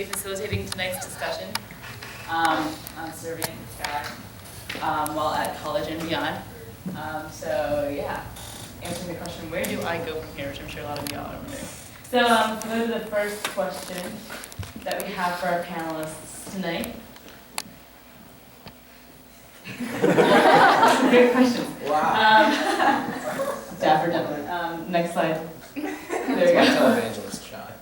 be facilitating tonight's discussion on serving God while at college and beyond. So yeah, answering the question, where do I go from here, which I'm sure a lot of y'all are wondering. So for the first question that we have for our panelists tonight. Great question. Wow. Stafford, definitely. Next slide. There we go. Televangelist shot.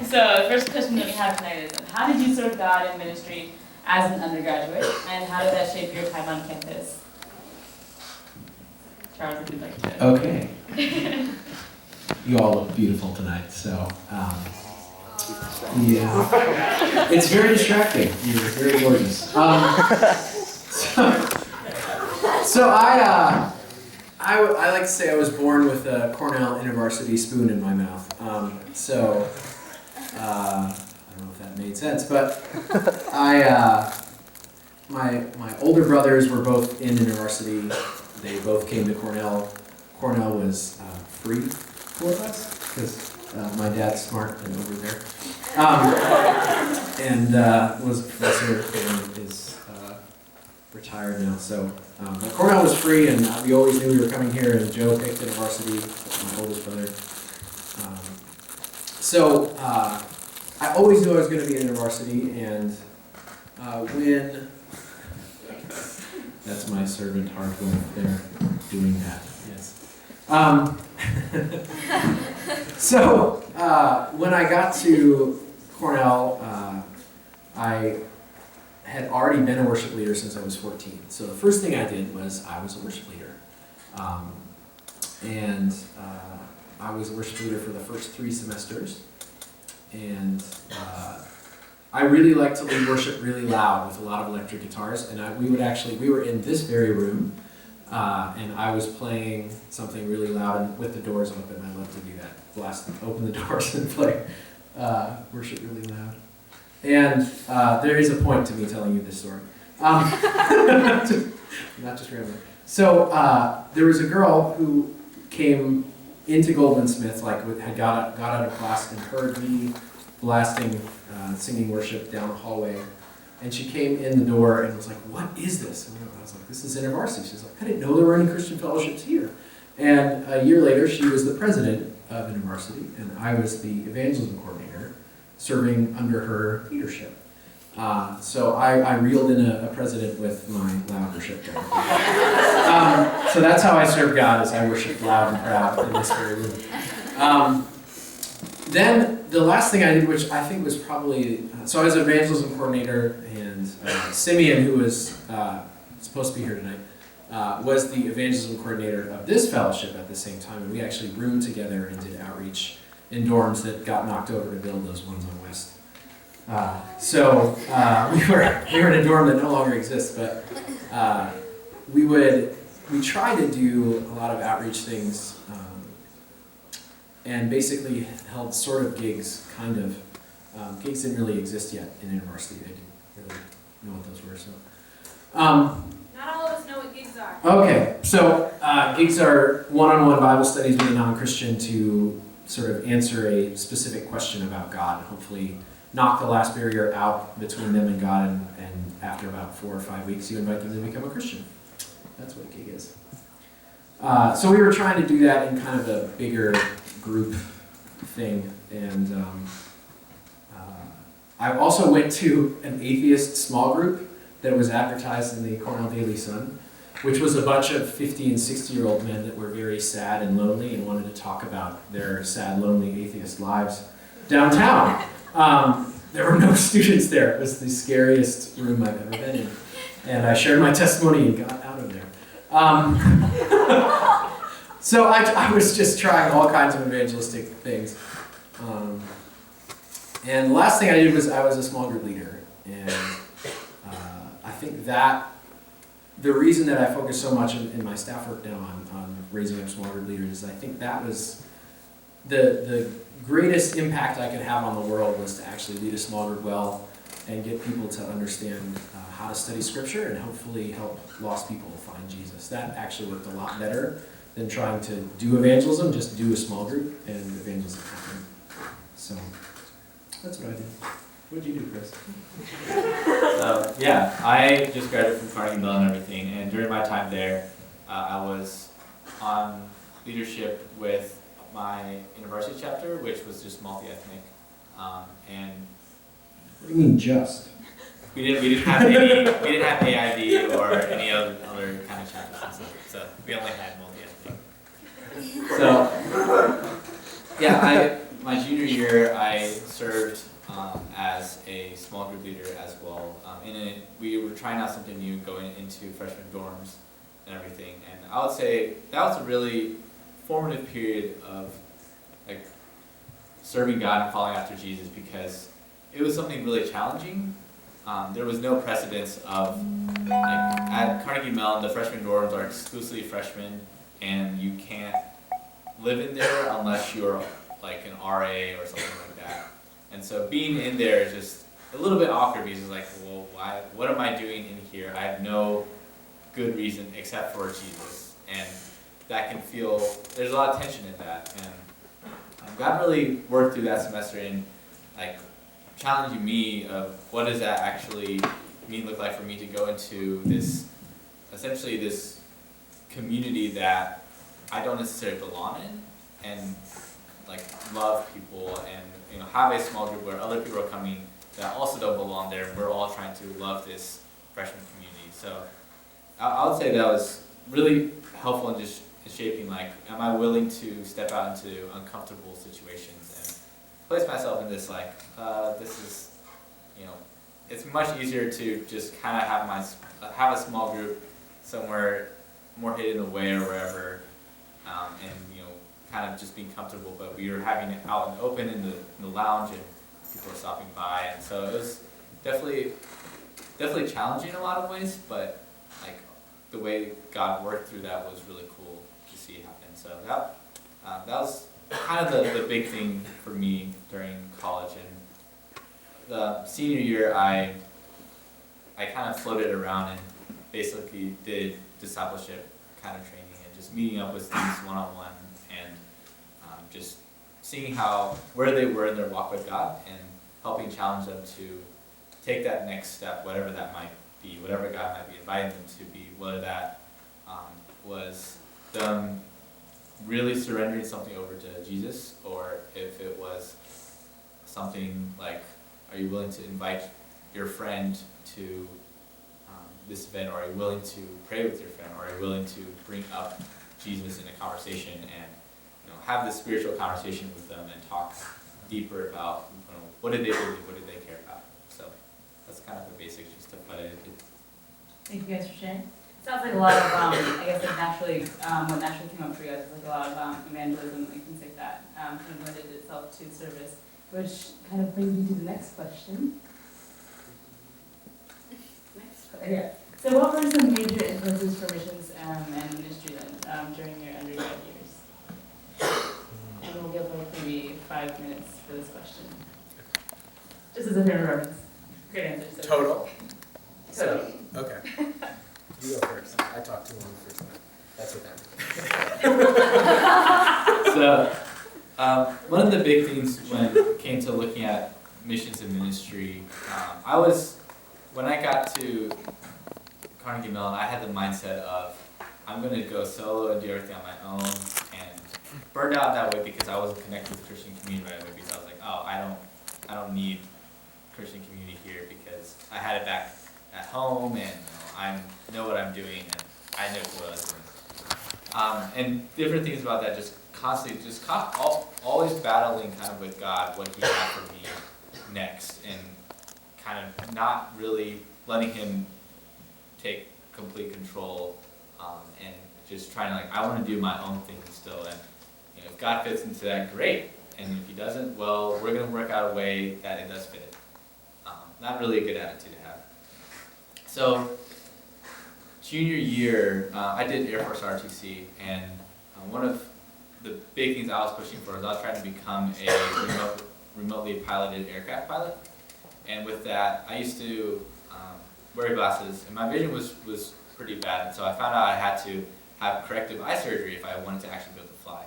So the first question that we have tonight is, how did you serve God in ministry as an undergraduate, and how did that shape your time on campus? Charles, if you'd like to. Okay. You all look beautiful tonight, so yeah, it's very distracting. You're very gorgeous. So I like to say I was born with a Cornell University spoon in my mouth. I don't know if that made sense, but my older brothers were both in university. They both came to Cornell. Cornell was free for us because my dad's smart and over there, and was a professor and is retired now. So but Cornell was free, and we always knew we were coming here. And Joe picked university, my oldest brother. I always knew I was going to be in university, and when that's my servant Hartwell there doing that. Yes. When I got to Cornell, I had already been a worship leader since I was 14. So the first thing I did was I was a worship leader. I was a worship leader for the first 3 semesters. And I really like to lead worship really loud with a lot of electric guitars. And we were in this very room, and I was playing something really loud and with the doors open. I love to do that. Open the doors and play worship really loud. And there is a point to me telling you this story. Not just rambling. So there was a girl who came into Goldman Smith, had got out of class and heard me blasting, singing worship down the hallway. And she came in the door and was like, "What is this?" And I was like, "This is InterVarsity." She's like, "I didn't know there were any Christian fellowships here." And a year later, she was the president of InterVarsity, and I was the evangelism coordinator, serving under her leadership. So I reeled in a president with my loud worship. So that's how I serve God, as I worship loud and proud in this very room. Then the last thing I did, which I think was probably, so I was an evangelism coordinator, and Simeon, who was supposed to be here tonight, was the evangelism coordinator of this fellowship at the same time, and we actually roomed together and did outreach in dorms that got knocked over to build those ones on West. We were in a dorm that no longer exists, but we tried to do a lot of outreach things, and basically held sort of gigs, kind of. Gigs didn't really exist yet in university. They didn't really know what those were. So. Not all of us know what gigs are. Okay, so gigs are one-on-one Bible studies with a non-Christian to sort of answer a specific question about God, and hopefully knock the last barrier out between them and God, and after about 4 or 5 weeks, you invite them to become a Christian. That's what a gig is. So we were trying to do that in kind of a bigger group thing, and I also went to an atheist small group that was advertised in the Cornell Daily Sun, which was a bunch of 50 and 60-year-old men that were very sad and lonely and wanted to talk about their sad, lonely atheist lives downtown. There were no students there. It was the scariest room I've ever been in. And I shared my testimony and got out of there. So I was just trying all kinds of evangelistic things. And the last thing I did was I was a small group leader. And I think that the reason that I focus so much in my staff work now on raising up small group leaders is I think that was the greatest impact I could have on the world, was to actually lead a small group well and get people to understand how to study Scripture and hopefully help lost people find Jesus. That actually worked a lot better than trying to do evangelism. Just do a small group, and evangelism happened So that's what I did. What did you do, Chris? So, yeah, I just graduated from Carnegie Mellon and everything, and during my time there, I was on leadership with my university chapter, which was just multi-ethnic, and What do you mean just? we didn't have AIV or any other kind of chapters and stuff, so we only had multi-ethnic. So, yeah, my junior year, I served as a small group leader as well. We were trying out something new going into freshman dorms and everything. And I would say that was a really formative period of like serving God and following after Jesus, because it was something really challenging. There was no precedence of, like, at Carnegie Mellon, the freshman dorms are exclusively freshmen, and you can't live in there unless you're like an RA or something like that. And so being in there is just a little bit awkward, because it's like, well, what am I doing in here? I have no good reason except for Jesus. And that can feel, there's a lot of tension in that. And God really worked through that semester in like challenging me of what does that actually look like for me to go into this, essentially this community that I don't necessarily belong in, and like love people and have a small group where other people are coming that also don't belong there, and we're all trying to love this freshman community. So I would say that was really helpful in just shaping, like, am I willing to step out into uncomfortable situations and place myself in this, like, this is, it's much easier to just kind of have a small group somewhere more hidden away or wherever, and kind of just being comfortable, but we were having it out in the open in the lounge, and people were stopping by, and so it was definitely challenging in a lot of ways, but like the way God worked through that was really cool to see happen. So that was kind of the big thing for me during college. And the senior year, I kind of floated around and basically did discipleship kind of training and just meeting up with students one-on-one, and just seeing where they were in their walk with God, and helping challenge them to take that next step, whatever that might be, whatever God might be inviting them to be, whether that was them really surrendering something over to Jesus, or if it was something like, are you willing to invite your friend to this event, or are you willing to pray with your friend, or are you willing to bring up Jesus in a conversation and have this spiritual conversation with them and talk deeper about what did they believe, what did they care about. So that's kind of the basic gist of what I did. Thank you guys for sharing. Sounds like a lot of, I guess, like naturally, what naturally came up for you guys is like a lot of evangelism and things like that, kind of lended itself to service, which kind of brings me to the next question. Yeah. So what were some major influences for missions and ministry then during your undergrad years? And we'll give like maybe 5 minutes for this question. Just as a frame of reference. Great answer. So Total? Totally. Okay. You go first. I talked too long the first time. That's what that means. So, one of the big things when it came to looking at missions and ministry, when I got to Carnegie Mellon, I had the mindset of, I'm going to go solo and do everything on my own, and burned out that way because I wasn't connected with the Christian community right away, because I was like, oh, I don't need Christian community here, because I had it back at home, and I know what I'm doing, and I know what I was doing. And different things about that, just constantly, always battling kind of with God, what He had for me next, and kind of not really letting Him take complete control, and just trying to, like, I want to do my own thing still, and if God fits into that, great, and if He doesn't, well, we're going to work out a way that it does fit. Not really a good attitude to have. So, junior year, I did Air Force ROTC, and one of the big things I was pushing for was I was trying to become a remotely piloted aircraft pilot. And with that, I used to wear glasses, and my vision was pretty bad, and so I found out I had to have corrective eye surgery if I wanted to actually be able to fly.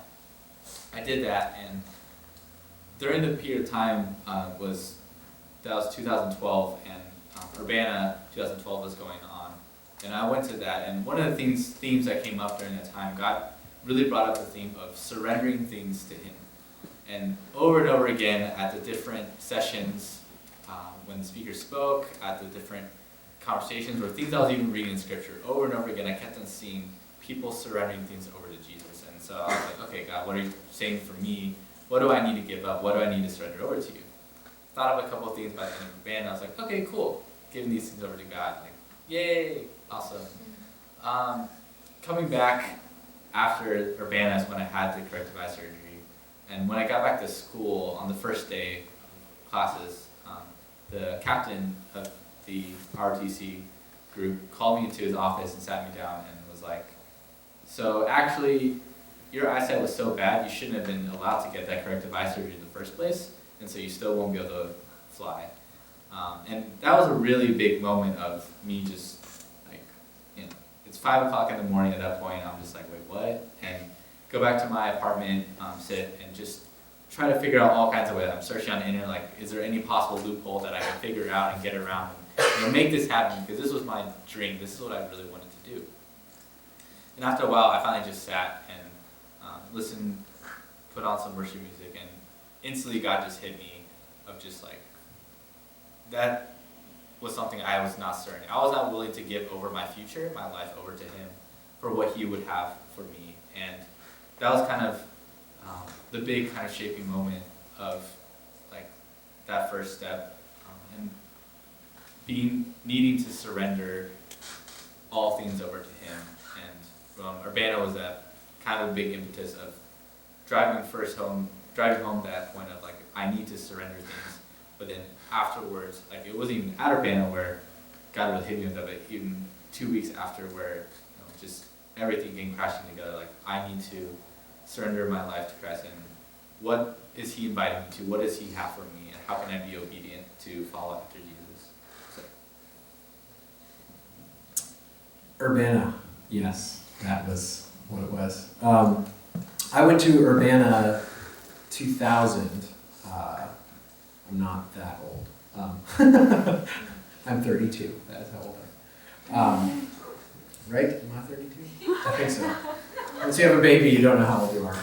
I did that, and during the period of time that was 2012, and Urbana 2012 was going on. And I went to that, and one of the themes that came up during that time, God really brought up the theme of surrendering things to Him. And over again at the different sessions, when the speaker spoke, at the different conversations, or things I was even reading in Scripture, over and over again, I kept on seeing people surrendering things over to Jesus. And so I was like, okay, God, what are you saying for me? What do I need to give up? What do I need to surrender over to you? Thought of a couple of things by the end of the band. I was like, okay, cool. Giving these things over to God. Like, yay, awesome. Coming back after Urbana is when I had the corrective eye surgery. And when I got back to school on the first day of classes, the captain of the ROTC group called me into his office and sat me down and was like, so actually, your eyesight was so bad, you shouldn't have been allowed to get that corrective eye surgery in the first place, and so you still won't be able to fly. And that was a really big moment of me just, like, you know, it's 5 o'clock in the morning at that point, I'm just like, wait, what? And go back to my apartment, sit, and just try to figure out all kinds of ways. I'm searching on the internet, like, is there any possible loophole that I can figure out and get around and make this happen? Because this was my dream. This is what I really wanted to do. And after a while, I finally just sat and listened, put on some worship music, and instantly God just hit me of just like, that was something I was not certain. I was not willing to give over my future, my life over to Him for what He would have for me. And that was kind of the big kind of shaping moment of like that first step, and needing to surrender all things over to Him. And Urbana was that kind of a big impetus of driving home to that point of like, I need to surrender things. But then afterwards, like it wasn't even at Urbana where God really hit me with that, but even 2 weeks after where, you know, just everything came crashing together, like I need to surrender my life to Christ, and what is He inviting me to? What does He have for me? And how can I be obedient to follow after Jesus? So. Urbana, yes, that was what it was. I went to Urbana 2000. I'm not that old. I'm 32. That's how old I am. Right? Am I 32? I think so. Once you have a baby, you don't know how old you are.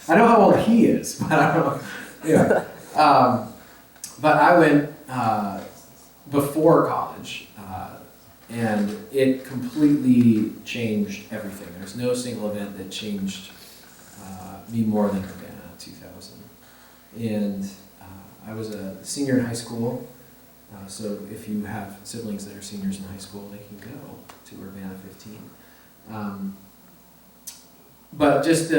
I know how old he is, but I don't know. Yeah. But I went before college, and it completely changed everything. There's no single event that changed me more than Urbana 2000. And I was a senior in high school, so if you have siblings that are seniors in high school, they can go to Urbana 15. But just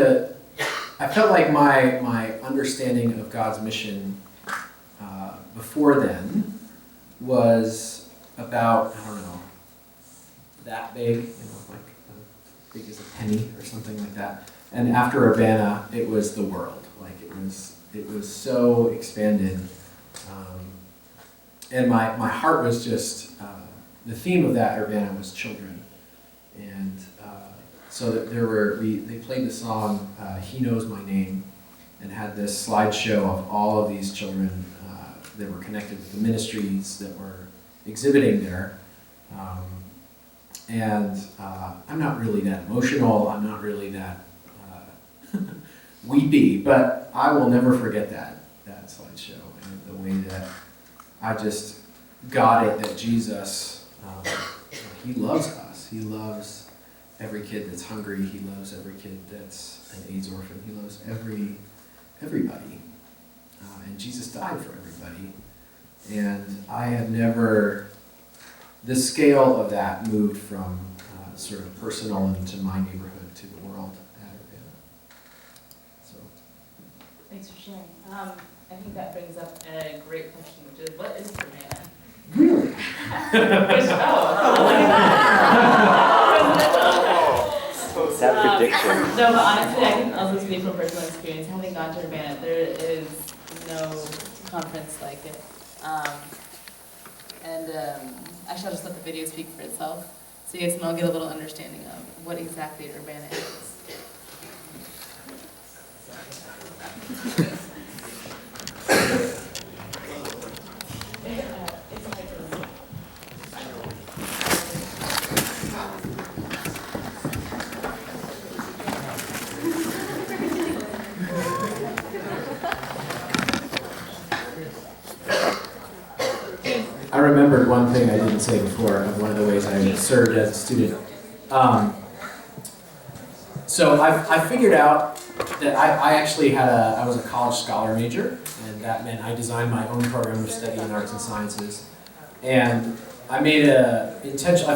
I felt like my understanding of God's mission before then was about, I don't know, that big, you know, like big as a penny or something like that. And after Urbana, it was the world. Like it was so expanded. And my heart was just, the theme of that Urbana was children. And so that they played the song, He Knows My Name, and had this slideshow of all of these children that were connected with the ministries that were exhibiting there. And I'm not really that emotional, I'm not really that weepy, but I will never forget that slideshow and the way that I just got it that Jesus, He loves us. He loves every kid that's hungry. He loves every kid that's an AIDS orphan. He loves everybody. And Jesus died for everybody. And I have never, the scale of that moved from sort of personal into my neighborhood to the world at Urbana. So. Thanks for sharing. I think that brings up a great question, which is, what is Urbana? Really? Look at that. That prediction. No, but honestly, I can also speak from personal experience. Having gone to Urbana, there is no conference like it. Actually, I'll just let the video speak for itself, so you guys can all get a little understanding of what exactly Urbana is. I remembered one thing I didn't say before of one of the ways I served as a student. So I figured out that I actually I was a college scholar major, and that meant I designed my own program of study in arts and sciences. And I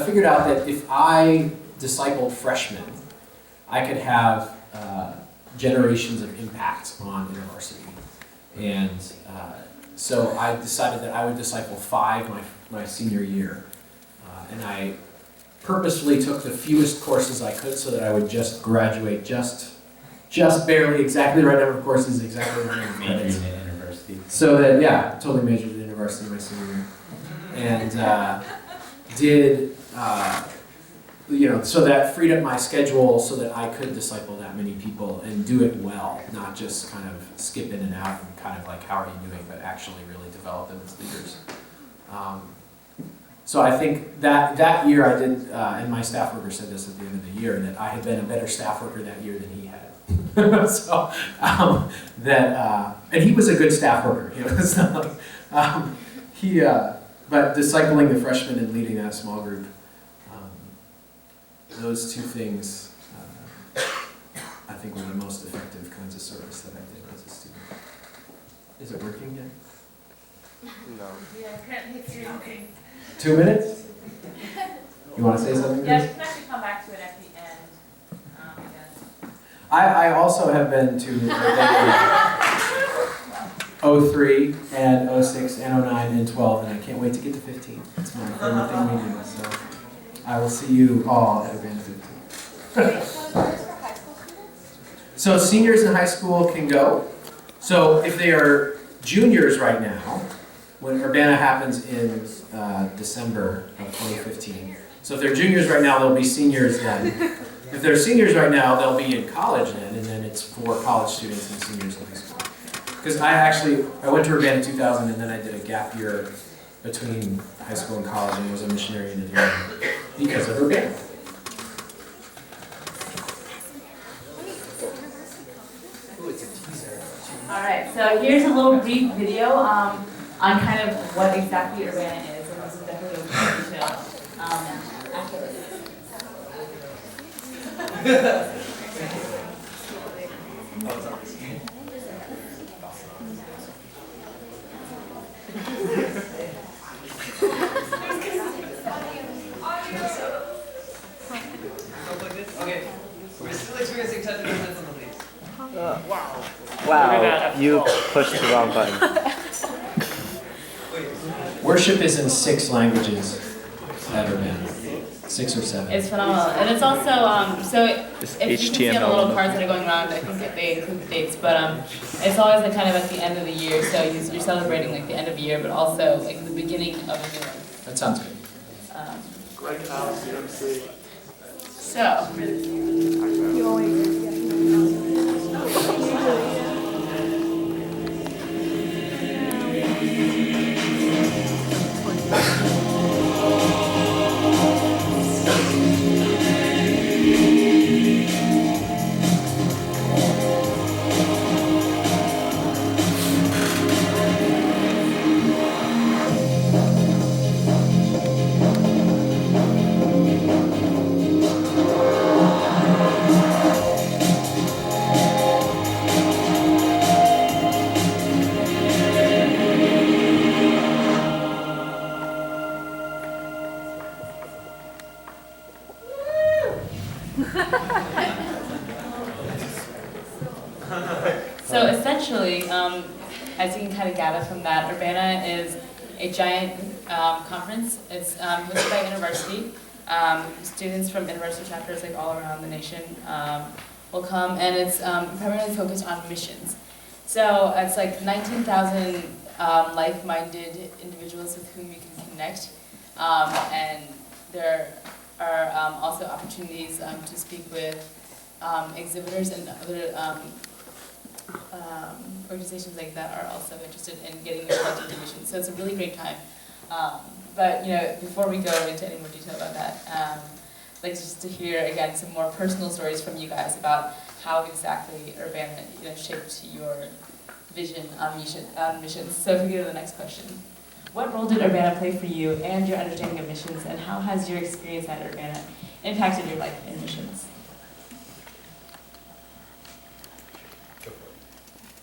figured out that if I discipled freshmen, I could have generations of impact on InterVarsity. And so I decided that I would disciple 5 my senior year. And I purposefully took the fewest courses I could so that I would just graduate just barely, exactly the right number of courses, exactly the right number of credits. Majoring in university. So that, yeah, totally majored in university my senior year. And so that freed up my schedule so that I could disciple that many people and do it well, not just kind of skip in and out and kind of like, how are you doing, but actually really develop them as leaders. So I think that year I did, and my staff worker said this at the end of the year, that I had been a better staff worker that year than he had. So and he was a good staff worker. You know, it's not like but discipling the freshmen and leading that small group, those 2 things, I think were the most effective kinds of service that I did as a student. Is it working yet? No. Yeah, can't hit you. 2 minutes? You want to say something? Yeah, Chris? you can actually come back to it at the end. Again. I also have been to 03 and 06 and 09 and 12, and I can't wait to get to 15. It's my favorite thing we do. So I will see you all at Urbana 15. So seniors in high school can go. So if they are juniors right now, when Urbana happens in December of 2015. So if they're juniors right now, they'll be seniors then. If they're seniors right now, they'll be in college then, and then it's for college students and seniors in high school. Because I went to Urbana in 2000, and then I did a gap year between high school and college, and was a missionary in Atlanta because of Urbana. All right, so here's a little brief video on kind of what exactly Urbana is, and this is definitely a detail. After this. Okay, we're still experiencing technical difficulties. Wow, you pushed the wrong button. Worship is in 6 languages at Urbana. 6 or 7. It's phenomenal, and it's also so This if you can see on the little cards that are going around, I think that they include the dates, but it's always like kind of at the end of the year, so you're celebrating like the end of the year, but also like the beginning of a new one. That sounds good. So essentially, as you can kind of gather from that, Urbana is a giant conference. It's hosted by university. Students from university chapters like all around the nation will come, and it's primarily focused on missions. So it's like 19,000 like-minded individuals with whom you can connect, and there are also opportunities to speak with exhibitors and other organizations like that are also interested in getting involved in missions. So it's a really great time. But before we go into any more detail about that, I'd like just to hear again some more personal stories from you guys about how exactly Urbana shaped your vision on missions. So if we go to the next question. What role did Urbana play for you and your understanding of missions, and how has your experience at Urbana impacted your life in missions?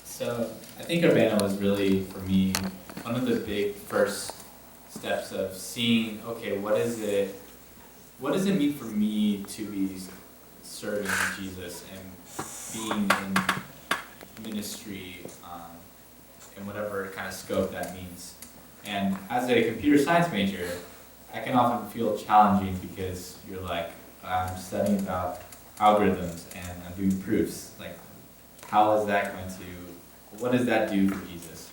So I think Urbana was really, for me, one of the big first steps of seeing, okay, what does it mean for me to be serving Jesus and being in ministry in whatever kind of scope that means. And as a computer science major, I can often feel challenging because you're like, I'm studying about algorithms and I'm doing proofs. Like, how is that going to, what does that do for Jesus?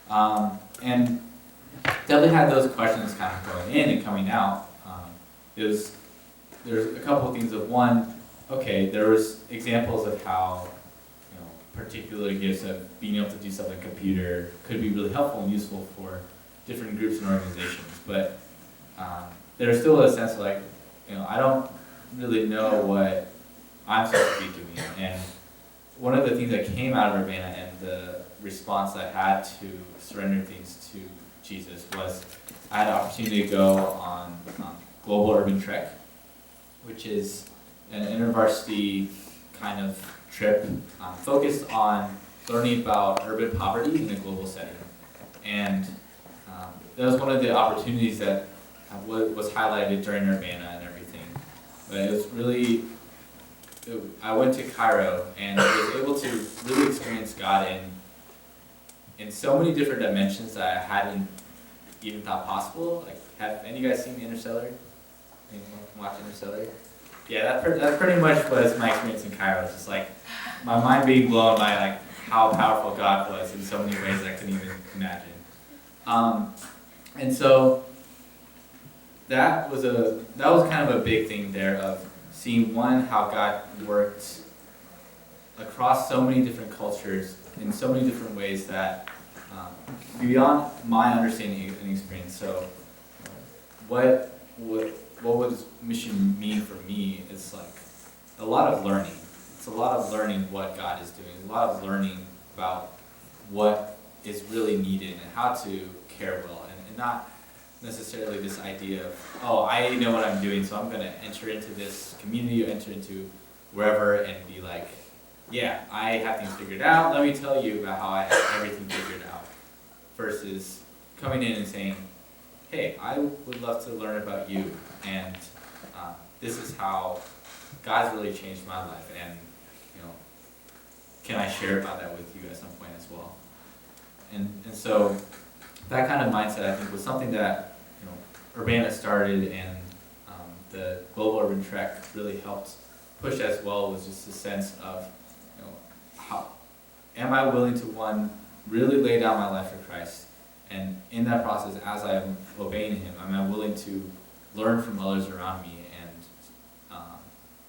And definitely had those questions kind of going in and coming out. There's a couple of things of one, okay, there was examples of how particular gifts of being able to do stuff like computer could be really helpful and useful for different groups and organizations. But there's still a sense of like, I don't really know what I'm supposed to be doing. And one of the things that came out of Urbana and the response I had to surrender things to Jesus was I had an opportunity to go on Global Urban Trek, which is an intervarsity kind of trip focused on learning about urban poverty in a global setting. And that was one of the opportunities that was highlighted during Urbana and everything. But it was really, I went to Cairo and I was able to really experience God in so many different dimensions that I hadn't even thought possible. Like, have any of you guys seen Interstellar? Anyone watch Interstellar? Yeah, that pretty much was my experience in Cairo. It's just like my mind being blown by like how powerful God was in so many ways I couldn't even imagine. And so that was kind of a big thing there of seeing one, how God worked across so many different cultures in so many different ways that beyond my understanding and experience. So what does mission mean for me is like a lot of learning. It's a lot of learning what God is doing, a lot of learning about what is really needed and how to care well, and not necessarily this idea of, oh, I know what I'm doing, so I'm going to enter into this community or enter into wherever and be like, yeah, I have things figured out, let me tell you about how I have everything figured out, versus coming in and saying, hey, I would love to learn about you, and this is how God's really changed my life, and can I share about that with you at some point as well? And so that kind of mindset, I think, was something that Urbana started, and the Global Urban Trek really helped push as well. Was just a sense of how am I willing to, one, really lay down my life for Christ, and in that process, as I am obeying Him, am I willing to learn from others around me and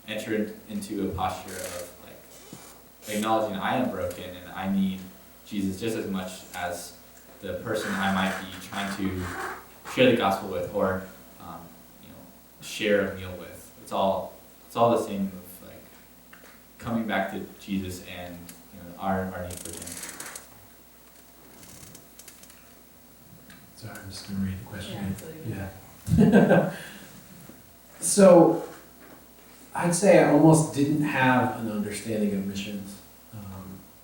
enter into a posture of like acknowledging I am broken and I need Jesus just as much as the person I might be trying to share the gospel with or share a meal with. It's all the same of like coming back to Jesus and our need for Him. Sorry, I'm just going to read the question. Yeah, Yeah. So, I'd say I almost didn't have an understanding of missions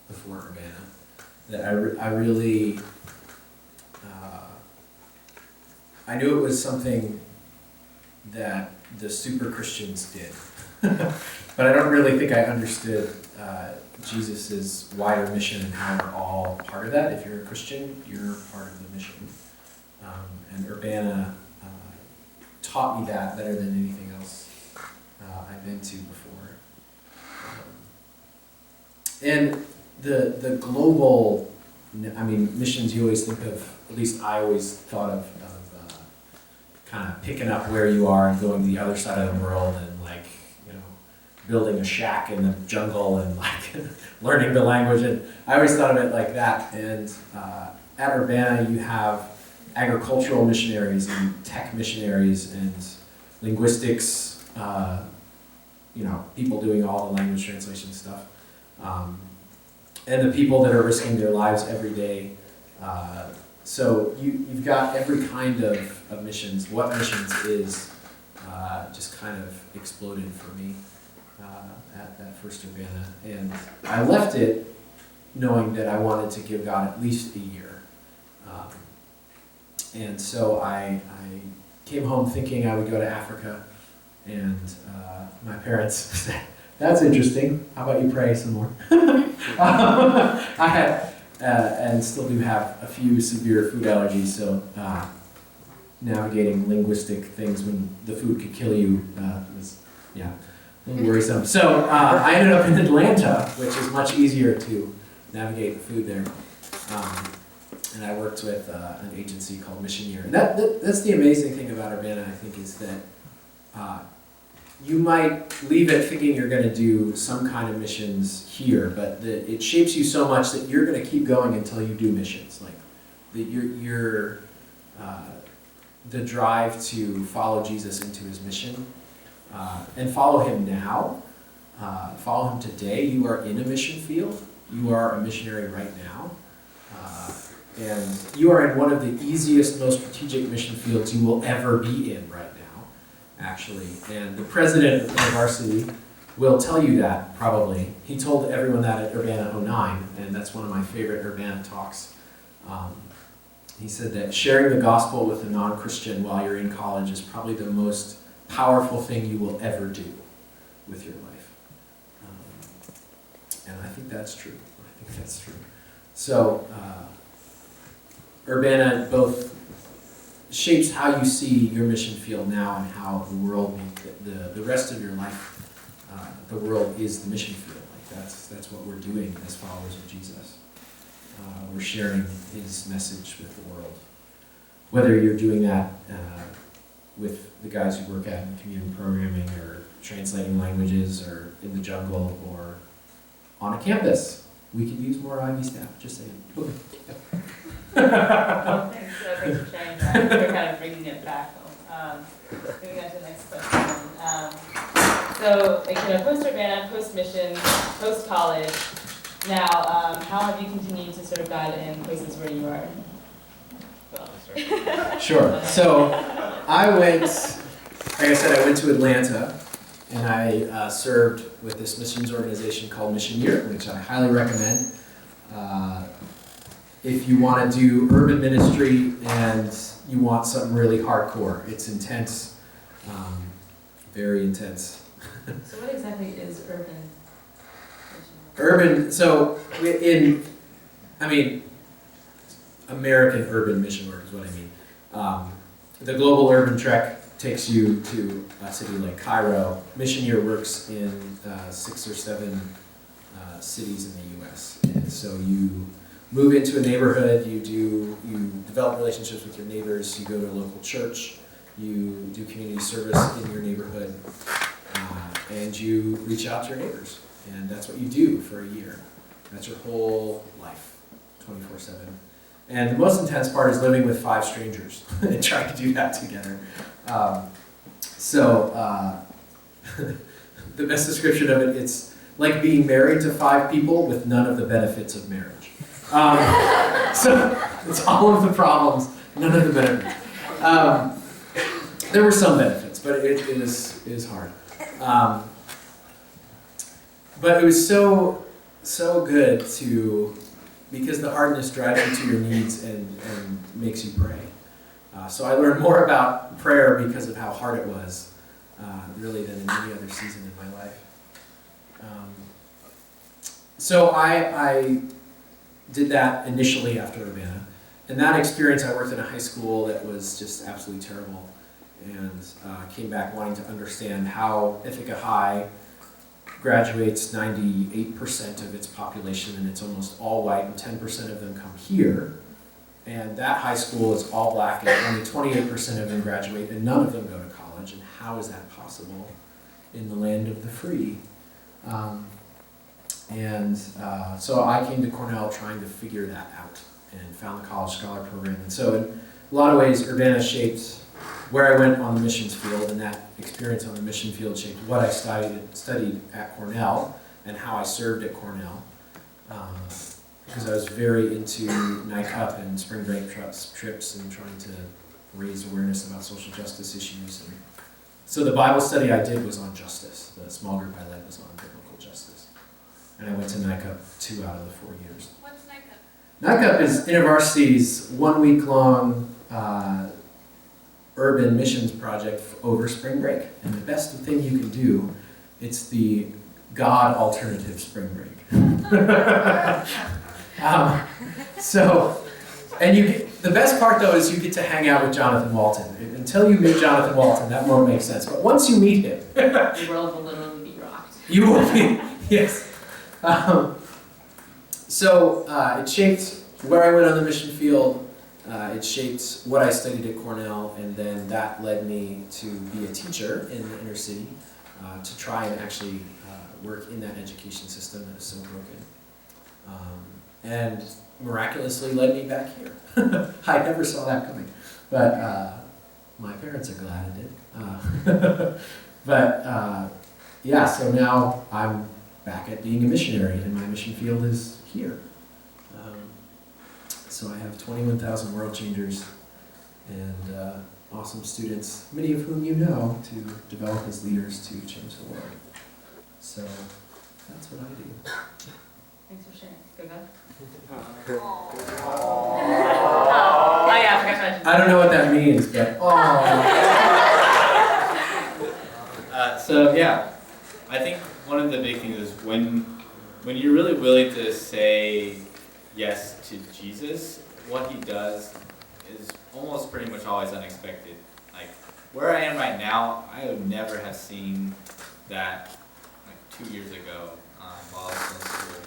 before Urbana. That I really, I knew it was something that the super Christians did. But I don't really think I understood Jesus' wider mission and how we're all part of that. If you're a Christian, you're part of the mission. And Urbana taught me that better than anything else I've been to before. And the global, missions you always think of, at least I always thought of kind of picking up where you are and going to the other side of the world and building a shack in the jungle and like learning the language. And I always thought of it like that. And at Urbana, you have agricultural missionaries and tech missionaries and linguistics, people doing all the language translation stuff. And the people that are risking their lives every day. So you've got every kind of missions. What missions is just kind of exploded for me at First Urbana. And I left it knowing that I wanted to give God at least a year. And so I came home thinking I would go to Africa, and my parents said, "That's interesting. How about you pray some more?" I had, and still do have, a few severe food allergies, so navigating linguistic things when the food could kill you was, a little worrisome. So I ended up in Atlanta, which is much easier to navigate the food there. And I worked with an agency called Mission Year. And that's the amazing thing about Urbana, I think, is that you might leave it thinking you're going to do some kind of missions here, but it shapes you so much that you're going to keep going until you do missions. Like the drive to follow Jesus into his mission and follow him now, follow him today. You are in a mission field. You are a missionary right now. And you are in one of the easiest, most strategic mission fields you will ever be in right now, actually. And the president of our city will tell you that, probably. He told everyone that at Urbana '09, and that's one of my favorite Urbana talks. He said that sharing the gospel with a non-Christian while you're in college is probably the most powerful thing you will ever do with your life. And I think that's true. So, Urbana both shapes how you see your mission field now and how the world, the rest of your life, the world is the mission field. Like that's what we're doing as followers of Jesus. We're sharing his message with the world. Whether you're doing that with the guys who work at community programming or translating languages or in the jungle or on a campus. We could use more IB staff, just saying. Well, thanks for sharing that. We're kind of bringing it back home. Moving on to the next question. So, post-Urbana, post-mission, post-college, now, how have you continued to sort of guide in places where you are? Sure. So, I went to Atlanta, and I served with this missions organization called Mission Year, which I highly recommend. If you want to do urban ministry and you want something really hardcore, it's intense, very intense. So what exactly is urban? Urban, so American urban mission work is what I mean. The Global Urban Trek takes you to a city like Cairo. Mission Year works in 6 or 7 cities in the U.S. And so you move into a neighborhood, you develop relationships with your neighbors, you go to a local church, you do community service in your neighborhood, and you reach out to your neighbors. And that's what you do for a year. That's your whole life, 24/7. And the most intense part is living with 5 strangers and trying to do that together. The best description of it, it's like being married to 5 people with none of the benefits of marriage. So it's all of the problems, none of the benefits. There were some benefits, but it was hard. But it was so good because the hardness drives you to your needs and makes you pray. So I learned more about prayer because of how hard it was, really, than in any other season in my life. So I did that initially after Urbana. And that experience, I worked in a high school that was just absolutely terrible, and came back wanting to understand how Ithaca High graduates 98% of its population, and it's almost all white, and 10% of them come here. And that high school is all black, and only 28% of them graduate, and none of them go to college. And how is that possible in the land of the free? So I came to Cornell trying to figure that out and found the College Scholar Program. And so in a lot of ways, Urbana shaped where I went on the missions field, and that experience on the mission field shaped what I studied at Cornell and how I served at Cornell. Because I was very into NICUP and spring break trips and trying to raise awareness about social justice issues. And so the Bible study I did was on justice. The small group I led was on biblical justice. And I went to NICUP 2 out of the 4 years. What's NICUP? NICUP is InterVarsity's 1 week-long urban missions project over spring break. And the best thing you can do, it's the God alternative spring break. The best part though is you get to hang out with Jonathan Walton. Until you meet Jonathan Walton, that won't make sense. But once you meet him, The world will literally be rocked. you will be, yes. It shaped where I went on the mission field. It shaped what I studied at Cornell, and then that led me to be a teacher in the inner city, to try and actually work in that education system that is so broken. And miraculously led me back here. I never saw that coming, but my parents are glad I did. So now I'm back at being a missionary, and my mission field is here. So I have 21,000 world changers and awesome students, many of whom you know, to develop as leaders to change the world. So that's what I do. Thanks for sharing. Go, go. Oh. Oh, yeah, I forgot to mention. I don't know what that means, but I think one of the big things is when you're really willing to say yes to Jesus, what he does is almost pretty much always unexpected. Like where I am right now, I would never have seen that like 2 years ago while I was in school.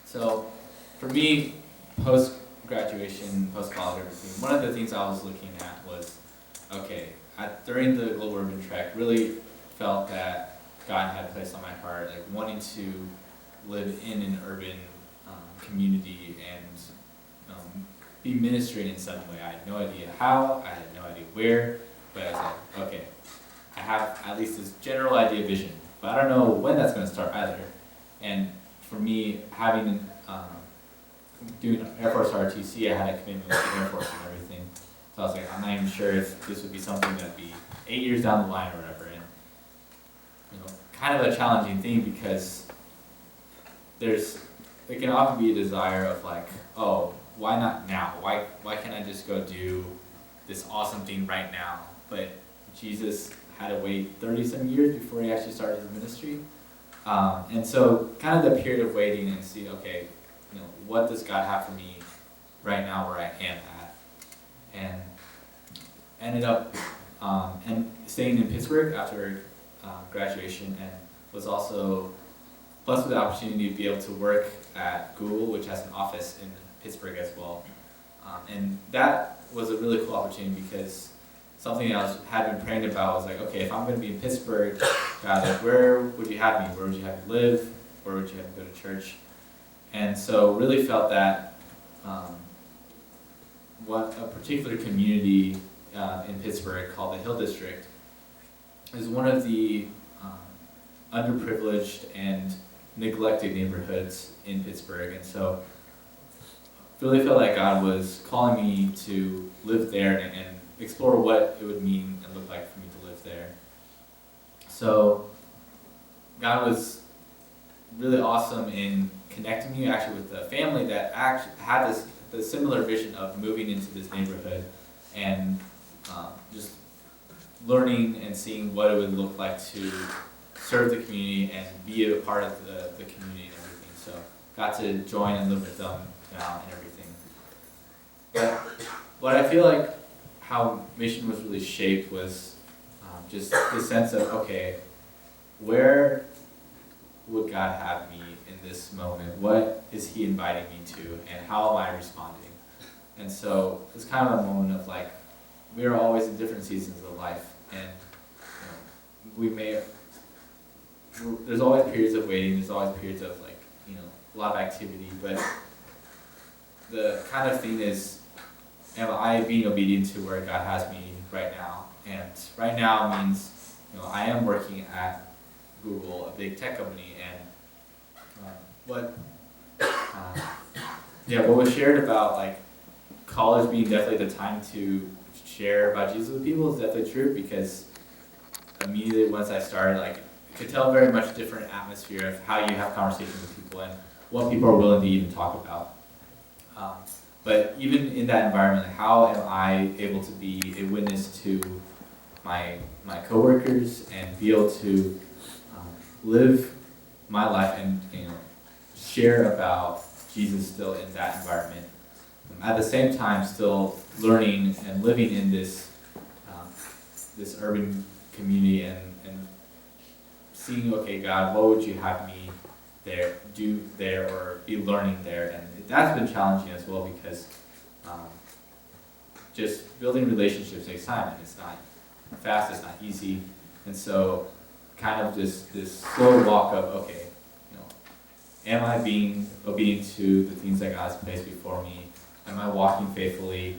So for me, post-graduation, post-college, everything, one of the things I was looking at was, during the Global Urban Trek, really felt that God had placed on my heart, like wanting to live in an urban community and be ministering in some way. I had no idea how, I had no idea where, but I said, okay, I have at least this general idea, vision, but I don't know when that's going to start either. And for me, having doing Air Force ROTC, I had a commitment with the Air Force and everything. So I was like, I'm not even sure if this would be something that'd be 8 years down the line or whatever. And kind of a challenging thing because it can often be a desire of like, oh, why not now? Why can't I just go do this awesome thing right now? But Jesus had to wait 30-some years before he actually started his ministry. And so kind of the period of waiting and see, okay, what does God have for me right now where I am at? And ended up and staying in Pittsburgh after graduation, and was also blessed with the opportunity to be able to work at Google, which has an office in Pittsburgh as well. And that was a really cool opportunity because something I had been praying about was like, okay, if I'm going to be in Pittsburgh, God, like, where would you have me? Where would you have me live? Where would you have me go to church? And so really felt that what a particular community in Pittsburgh called the Hill District is one of the underprivileged and neglected neighborhoods in Pittsburgh. And so really felt like God was calling me to live there and explore what it would mean and look like for me to live there. So God was really awesome in connecting me actually with a family that actually had the similar vision of moving into this neighborhood and just learning and seeing what it would look like to serve the community and be a part of the community and everything. So got to join and live with them now and everything. But what I feel like how mission was really shaped was just the sense of, okay, where would God have me in this moment? What is he inviting me to, and how am I responding? And so it's kind of a moment of like, we are always in different seasons of life, and we may there's always periods of waiting, there's always periods of like, you know, a lot of activity, but the kind of thing is, am I being obedient to where God has me right now? And right now means, you know, I am working at Google, a big tech company, and what was shared about like college being definitely the time to share about Jesus with people is definitely true, because immediately once I started, like, I could tell very much different atmosphere of how you have conversations with people and what people are willing to even talk about. But even in that environment, like, how am I able to be a witness to my coworkers and be able to live my life and, you know, share about Jesus still in that environment? At the same time, still learning and living in this this urban community and seeing, okay, God, what would you have me do there, or be learning there? And that's been challenging as well, because just building relationships takes time, and it's not fast, it's not easy. And so kind of this slow walk of, okay, you know, am I being obedient to the things that God's placed before me? Am I walking faithfully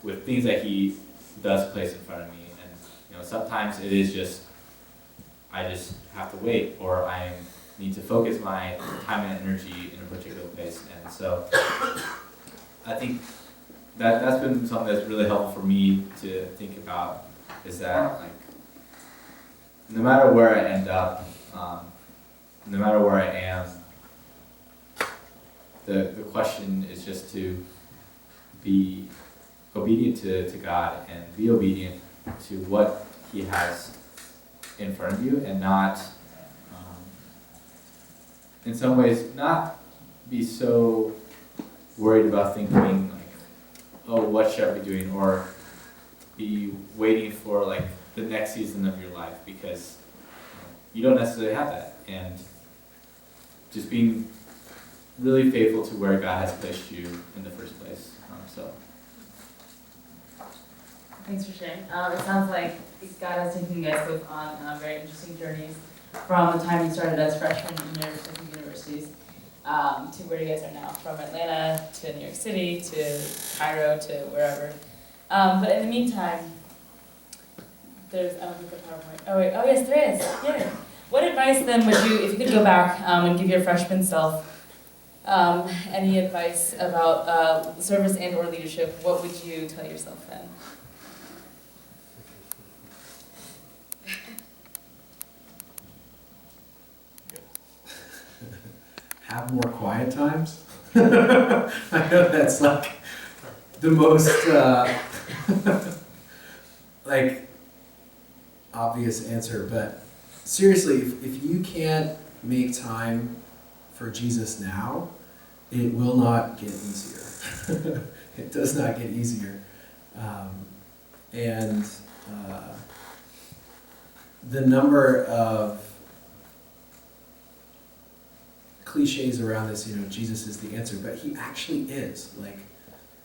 with things that He does place in front of me? And, you know, sometimes it is just, I just have to wait, or I need to focus my time and energy in a particular place. And so I think that's been something that's really helpful for me to think about, is that, like, no matter where I end up, no matter where I am, the question is just to be obedient to God and be obedient to what He has in front of you, and not, in some ways, not be so worried about thinking like, oh, what should I be doing, or be waiting for like the next season of your life, because you don't necessarily have that. And just being really faithful to where God has placed you in the first place. Thanks for sharing. It sounds like God has taken you guys both on very interesting journeys, from the time you started as freshmen in your different universities to where you guys are now, from Atlanta to New York City to Cairo to wherever. But in the meantime, there's, I don't think the PowerPoint. Oh wait, oh yes, there is. Yeah. What advice then would you, if you could go back and give your freshman self any advice about service and or leadership, what would you tell yourself then? Have more quiet times. I know that's like the most like obvious answer, but seriously, if you can't make time for Jesus now, it will not get easier. It does not get easier. And the number of cliches around this, you know, Jesus is the answer, but He actually is. Like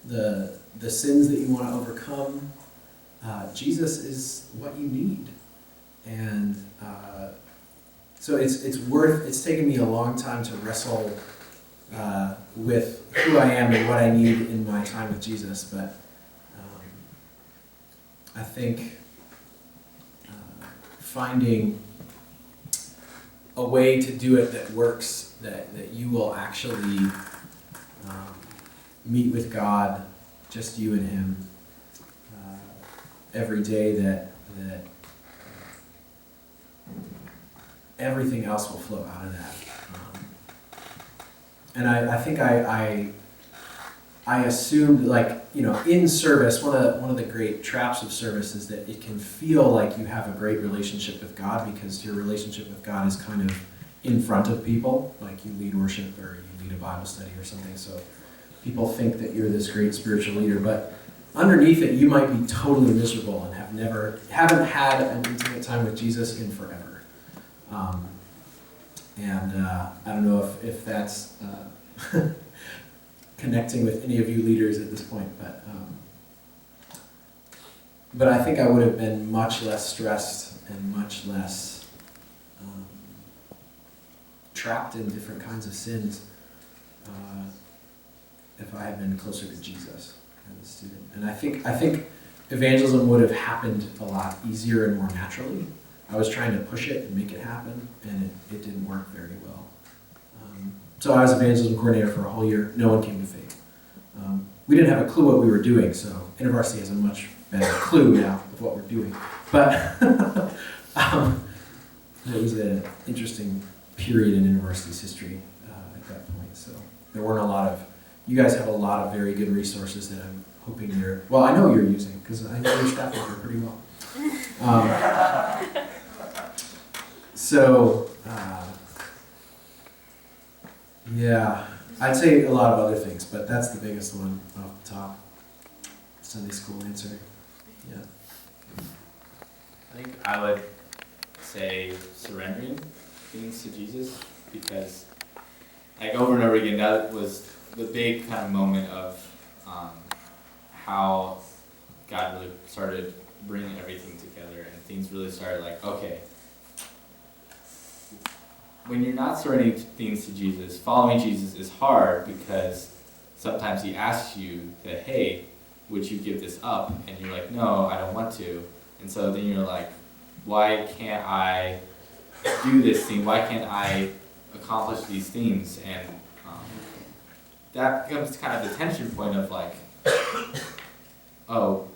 the sins that you want to overcome, Jesus is what you need. And so it's taken me a long time to wrestle with who I am and what I need in my time with Jesus, but I think finding a way to do it that works, that you will actually meet with God, just you and Him, every day, that everything else will flow out of that. And I think I assumed, like, you know, in service, one of the great traps of service is that it can feel like you have a great relationship with God, because your relationship with God is kind of in front of people, like you lead worship or you lead a Bible study or something, so people think that you're this great spiritual leader, but underneath it you might be totally miserable and haven't had an intimate time with Jesus in forever. I don't know if that's connecting with any of you leaders at this point, but I think I would have been much less stressed and much less trapped in different kinds of sins if I had been closer to Jesus as a student. And I think evangelism would have happened a lot easier and more naturally. I was trying to push it and make it happen, and it didn't work very well. So I was evangelism coordinator for a whole year. No one came to Fick. We didn't have a clue what we were doing, so InterVarsity has a much better clue now of what we're doing. But it was an interesting period in InterVarsity's history at that point. So there weren't a lot of, you guys have a lot of very good resources that I'm hoping you're, well, I know you're using, because I know your Staffworker pretty well. Yeah, I'd say a lot of other things, but that's the biggest one off the top. Sunday school answer. Yeah. I think I would say surrendering things to Jesus, because like over and over again, that was the big kind of moment of how God really started bringing everything together, and things really started like, okay, when you're not surrendering things to Jesus, following Jesus is hard, because sometimes he asks you that, hey, would you give this up? And you're like, no, I don't want to. And so then you're like, why can't I do this thing? Why can't I accomplish these things? And that becomes kind of the tension point of like, oh,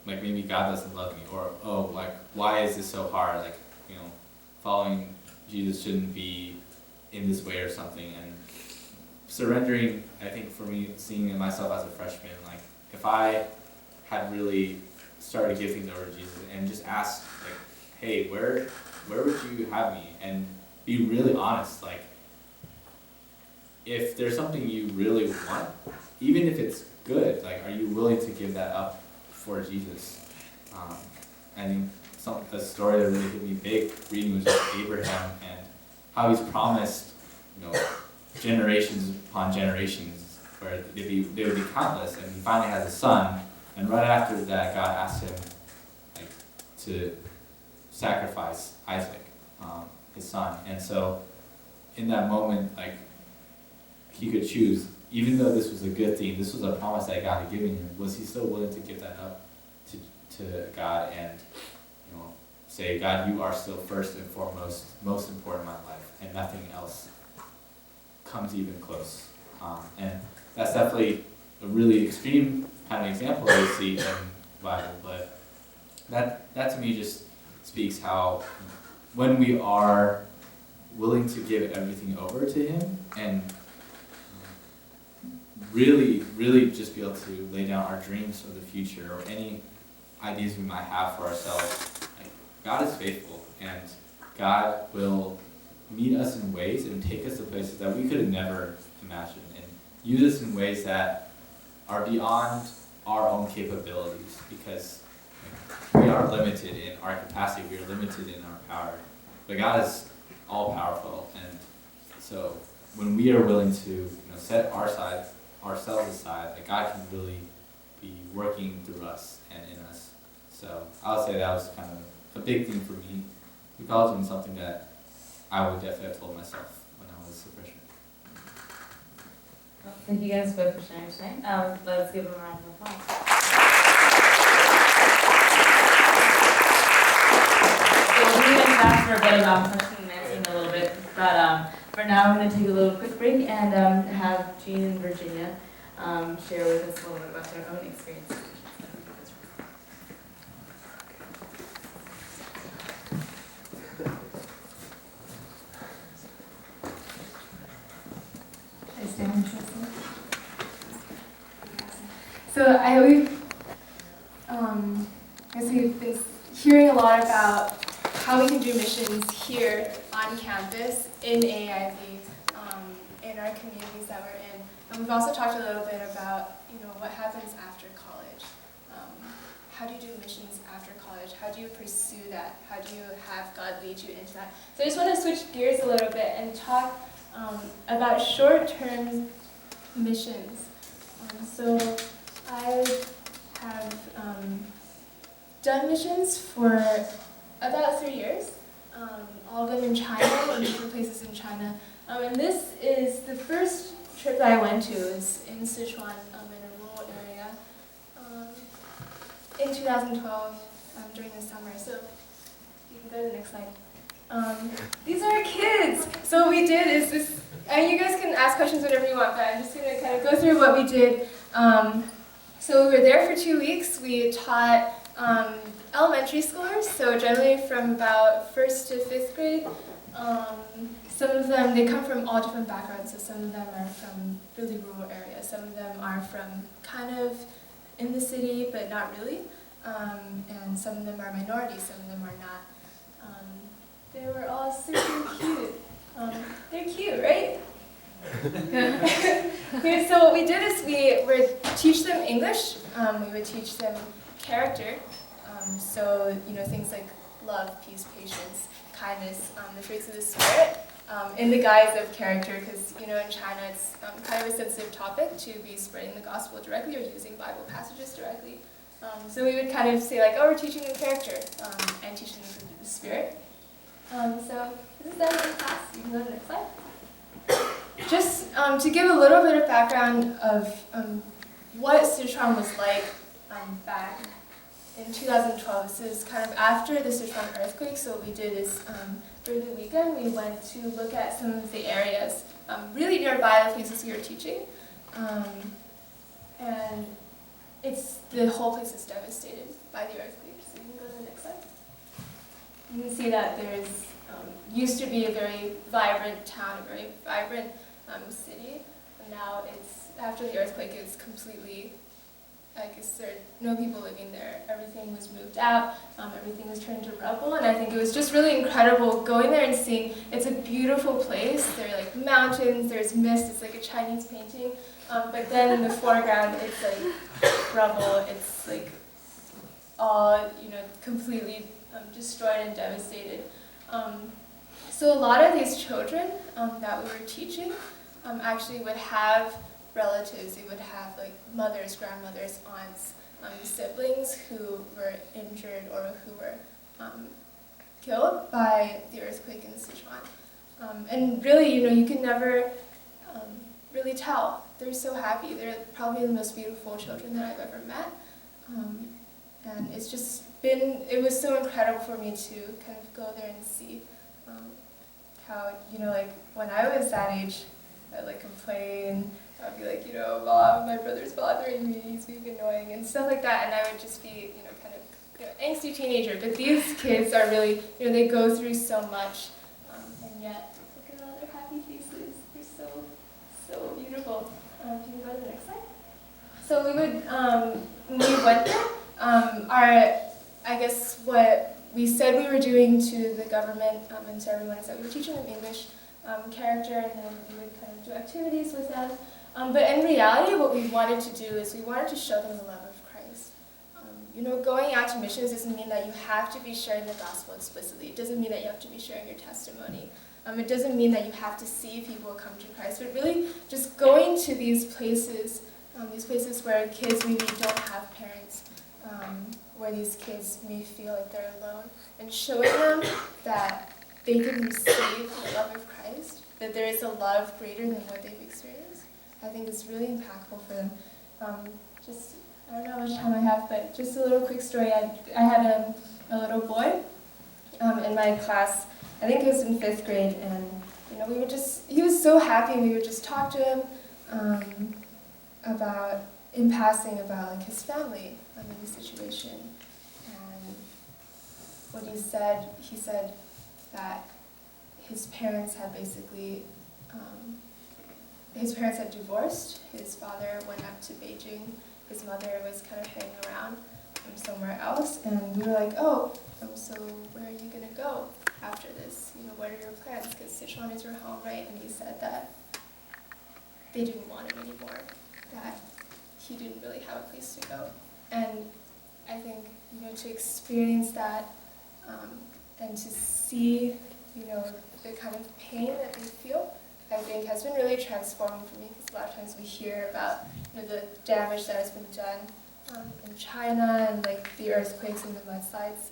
like maybe God doesn't love me, or oh, like why is this so hard? Like, you know, following Jesus shouldn't be in this way or something. And surrendering, I think for me, seeing myself as a freshman, like if I had really started to give things over to Jesus and just ask, like, hey, where would you have me? And be really honest, like if there's something you really want, even if it's good, like are you willing to give that up for Jesus? I think a story that really hit me big reading was just Abraham and how he's promised, you know, generations upon generations where they would be countless, and he finally has a son, and right after that God asked him like to sacrifice Isaac, his son. And so in that moment, like he could choose, even though this was a good thing, this was a promise that God had given him, was he still willing to give that up to God and, you know, say, God, you are still first and foremost, most important in my life, and nothing else comes even close. And that's definitely a really extreme kind of example that we see in the Bible, but that to me just speaks how when we are willing to give everything over to him and really just be able to lay down our dreams for the future or any ideas we might have for ourselves, like, God is faithful, and God will meet us in ways and take us to places that we could have never imagined, and use us in ways that are beyond our own capabilities, because we are limited in our capacity, we are limited in our power, but God is all powerful. And so when we are willing to, you know, set ourselves aside, like God can really be working through us and in us. So I would say that was kind of a big thing for me. College was something that I would definitely have told myself when I was a freshman. Well, thank you guys both for sharing tonight. Let's give them a round of applause. So we'll be back for a bit of question and answering a little bit, but for now I'm going to take a little quick break and have Jean and Virginia share with us a little bit about their own experiences. So we've been hearing a lot about how we can do missions here on campus in AAIV, in our communities that we're in. And we've also talked a little bit about, you know, what happens after college. How do you do missions after college? How do you pursue that? How do you have God lead you into that? So I just want to switch gears a little bit and talk about short-term missions. So I have done missions for about 3 years, all of them in China, in different places in China. And this is the first trip that I went to. It's in Sichuan, in a rural area, in 2012 during the summer. So you can go to the next slide. These are our kids. So what we did is this. And you guys can ask questions whenever you want, but I'm just going to kind of go through what we did. So we were there for 2 weeks. We taught elementary schoolers, so generally from about 1st to 5th grade. Some of them, they come from all different backgrounds, so some of them are from really rural areas. Some of them are from kind of in the city, but not really. And some of them are minorities, some of them are not. They were all super cute. They're cute, right? So what we did is we would teach them English. We would teach them character. So, things like love, peace, patience, kindness, the fruits of the Spirit, in the guise of character, because, in China it's kind of a sensitive topic to be spreading the gospel directly or using Bible passages directly. So we would kind of say like, oh, we're teaching them character and teaching them the fruit of the Spirit. So this is done in class. You can go to the next slide. Just to give a little bit of background of what Sichuan was like back in 2012. This is kind of after the Sichuan earthquake. So what we did is during the weekend we went to look at some of the areas really nearby the places we were teaching. And the whole place is devastated by the earthquake. So you can go to the next slide. You can see that there's used to be a very vibrant town, a very vibrant city. And now after the earthquake, it's completely, I guess there are no people living there. Everything was moved out, everything was turned into rubble, and I think it was just really incredible going there and seeing, it's a beautiful place. There are like mountains, there's mist, it's like a Chinese painting, but then in the foreground, it's like rubble, it's like all, completely destroyed and devastated. So a lot of these children that we were teaching actually would have relatives. They would have like mothers, grandmothers, aunts, siblings who were injured or who were killed by the earthquake in Sichuan. And really, you can never really tell. They're so happy. They're probably the most beautiful children that I've ever met. And it's just it was so incredible for me to kind of go there and see how, like when I was that age, I'd like complain, I'd be like, Mom, my brother's bothering me, he's being annoying, and stuff like that, and I would just be, kind of, angsty teenager. But these kids are really, they go through so much, and yet, look at all their happy faces. They're so beautiful. You can go to the next slide. So we would, when we went there, I guess what we said we were doing to the government and to everyone is that we were teaching them English, character, and then we would kind of do activities with them. But in reality, what we wanted to do is we wanted to show them the love of Christ. Going out to missions doesn't mean that you have to be sharing the gospel explicitly. It doesn't mean that you have to be sharing your testimony. It doesn't mean that you have to see people come to Christ, but really just going to these places where kids maybe don't have parents, where these kids may feel like they're alone, and showing them that they can receive the love of Christ, that there is a love greater than what they've experienced. I think it's really impactful for them. I don't know how much time I have, but just a little quick story. I had a little boy in my class, I think it was in 5th grade, and he was so happy. We would just talk to him in passing about like his family and the situation. And what he said that his parents had basically, his parents had divorced. His father went up to Beijing. His mother was kind of hanging around somewhere else. And we were like, oh, so where are you going to go after this? What are your plans? Because Sichuan is your home, right? And he said that they didn't want him anymore, that he didn't really have a place to go. And I think, to experience that and to see, the kind of pain that they feel, I think has been really transforming for me, because a lot of times we hear about the damage that has been done in China and like the earthquakes and the mudslides.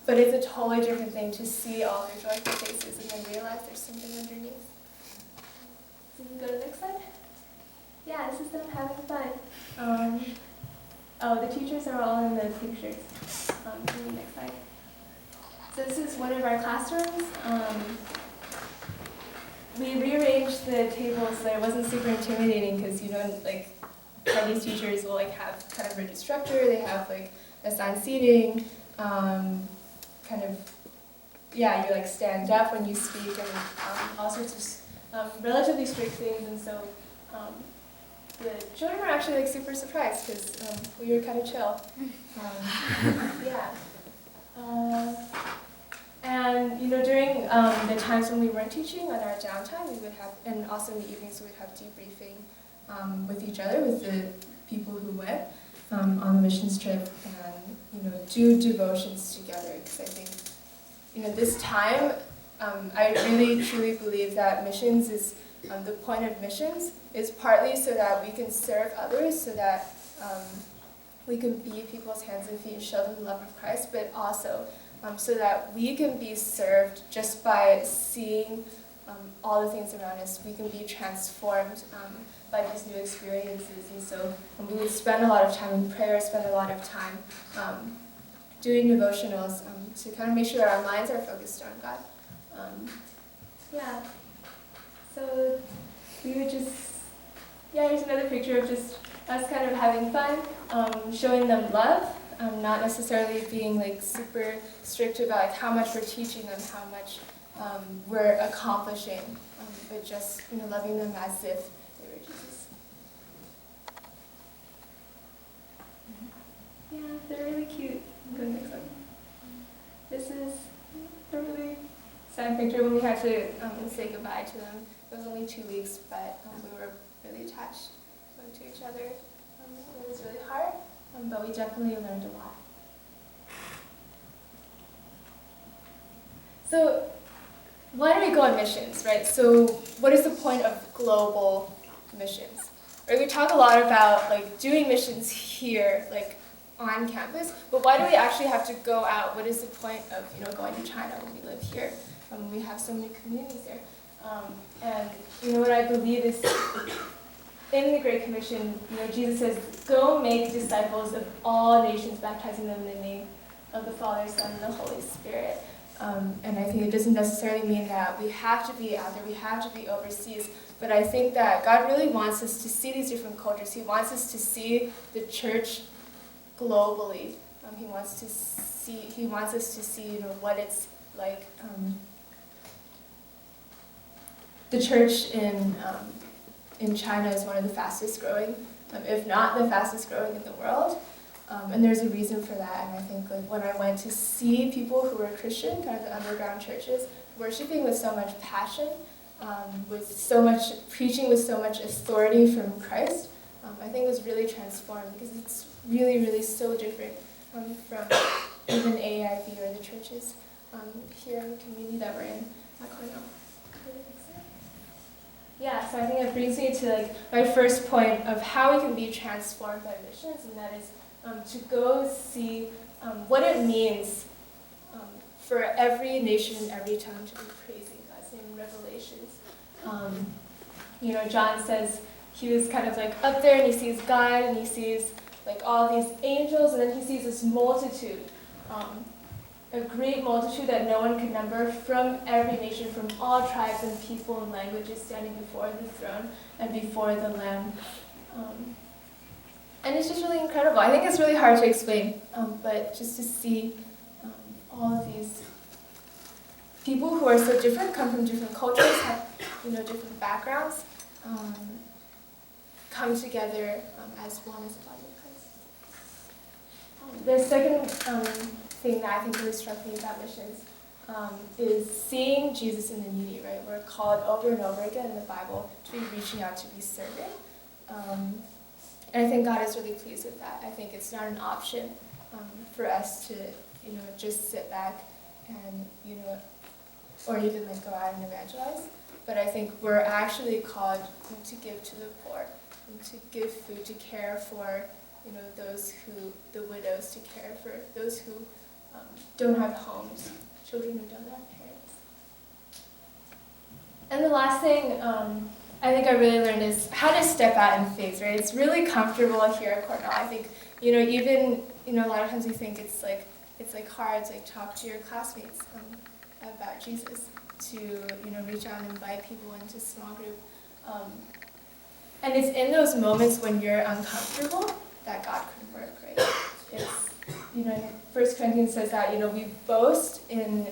but it's a totally different thing to see all their joyful faces and then realize there's something underneath. So you can go to the next slide. Yeah, this is them having fun. Oh, the teachers are all in the pink shirts. Go to the next slide. So this is one of our classrooms. We rearranged the tables so it wasn't super intimidating because you don't like, these teachers will like have kind of rigid structure. They have like assigned seating, kind of, yeah, you like stand up when you speak and all sorts of relatively strict things. And so the children were actually like super surprised because we were kind of chill. Yeah. And during the times when we weren't teaching, on our downtime, we would have, and also in the evenings, we would have debriefing with each other, with the people who went on the missions trip, and do devotions together. Because I think, this time, I really truly believe that missions is the point of missions is partly so that we can serve others, so that we can be people's hands and feet and show them the love of Christ, but also so that we can be served just by seeing all the things around us. We can be transformed by these new experiences. And so we would spend a lot of time in prayer, spend a lot of time doing devotionals to kind of make sure that our minds are focused on God. Yeah. So we would just, here's another picture of just us kind of having fun, showing them love. Not necessarily being like super strict about like, how much we're teaching them, how much we're accomplishing, but just loving them as if they were Jesus. Yeah, they're really cute. Go to the next one. This is a really sad picture when we had to say goodbye to them. It was only 2 weeks, but we were really attached to each other. It was really hard. But we definitely learned a lot. So, why do we go on missions, right? So, what is the point of global missions? Right, we talk a lot about like doing missions here, like on campus, but why do we actually have to go out? What is the point of going to China when we live here? We have so many communities there, and what I believe is. In the Great Commission, Jesus says, "Go make disciples of all nations, baptizing them in the name of the Father, Son, and the Holy Spirit." And I think it doesn't necessarily mean that we have to be out there, we have to be overseas, but I think that God really wants us to see these different cultures. He wants us to see the church globally. He wants us to see, what it's like. The church in China is one of the fastest growing, if not the fastest growing in the world. And there's a reason for that. And I think like when I went to see people who were Christian, kind of the underground churches, worshiping with so much passion, with so much preaching with so much authority from Christ, I think it was really transformed because it's really, really so different from even AAIV or the churches here in the community that we're in at Cornell. Yeah, so I think that brings me to like my first point of how we can be transformed by missions, and that is to go see what it means for every nation and every tongue to be praising God's name in Revelations. John says he was kind of like up there and he sees God and he sees like all these angels, and then he sees this multitude. A great multitude that no one could number from every nation, from all tribes and people and languages standing before the throne and before the Lamb. And it's just really incredible. I think it's really hard to explain, but just to see all of these people who are so different, come from different cultures, have different backgrounds, come together as one as a body of Christ. The second thing that I think really struck me about missions is seeing Jesus in the needy, right? We're called over and over again in the Bible to be reaching out, to be serving. And I think God is really pleased with that. I think it's not an option for us to, just sit back and, or even like go out and evangelize. But I think we're actually called to give to the poor, and to give food, to care for, those who, the widows, to care for those who don't have homes, children who don't have parents. And the last thing I think I really learned is how to step out in faith, right? It's really comfortable here at Cornell. I think, even, a lot of times we think it's hard to talk to your classmates about Jesus, to, reach out and invite people into small group. And it's in those moments when you're uncomfortable that God can work, right? It's, 1 Corinthians says that, we boast in